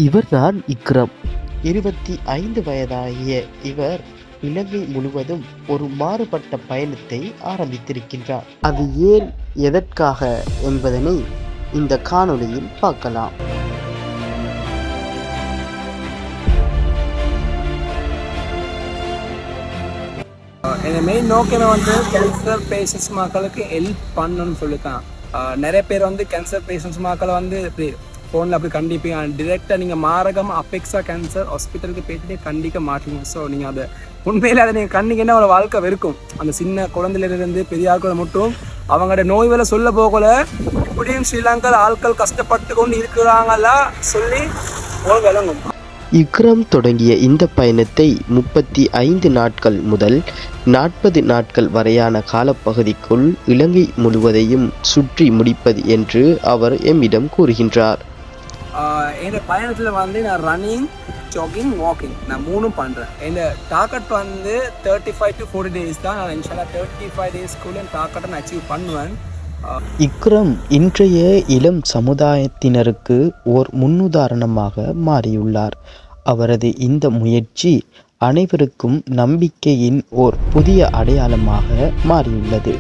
இவர்தான் இக்ரம். 25 வயதாகிய இவர் இலங்கை முழுவதும் ஒரு மாறுபட்ட பயணத்தை ஆரம்பித்திருக்கின்றார். அது ஏன், எதற்காக என்பதனை இந்த காணொளியில் பார்க்கலாம். என் மெயின் நோக்கமே வந்து கேன்சர் பேஷண்ட்ஸ் மக்களுக்கு ஹெல்ப் பண்ணணும்னு சொல்லித்தான். நிறைய பேர் வந்து கேன்சர் பேஷண்ட்ஸ் மக்களை வந்து ஃபோனில் அப்படி கண்டிப்பாக டிரெக்டாக நீங்கள் மாரகம் அப்பெக்ஸா கேன்சர் ஹாஸ்பிட்டலுக்கு போயிட்டு கண்டிக்க மாட்டீங்க. ஸோ நீங்கள் அதை உண்மையிலே அதை நீங்கள் கண்டிங்கன்னா ஒரு வாழ்க்கை வெறுக்கும். அந்த சின்ன குழந்தையிலிருந்து பெரிய ஆட்களை மட்டும் அவங்களோட நோய் வேலை சொல்ல போகல இப்படியும் ஸ்ரீலங்கா ஆட்கள் கஷ்டப்பட்டு கொண்டு இருக்கிறாங்களா சொல்லி ஒரு விளங்கும். இக்ரம் தொடங்கிய இந்த பயணத்தை 35 நாட்கள் முதல் 40 நாட்கள் வரையான காலப்பகுதிக்குள் இலங்கை முழுவதையும் சுற்றி முடிப்பது என்று அவர் எம்மிடம் கூறுகின்றார். என் பயணத்தில் வந்து நான் ரன்னிங், ஜாகிங், வாக்கிங் நான் மூணும் பண்ணுறேன். என் டார்கெட் வந்து 35 to 40 days தான். நான் இன்ஷால்லா 35 டேஸ்க்குள்ளே என் டார்கெட்டை நான் அச்சீவ் பண்ணுவேன். இக்ரம் இன்றைய இளம் சமுதாயத்தினருக்கு ஓர் முன்னுதாரணமாக மாறியுள்ளார். அவரது இந்த முயற்சி அனைவருக்கும் நம்பிக்கையின் ஓர் புதிய அடையாளமாக மாறியுள்ளது.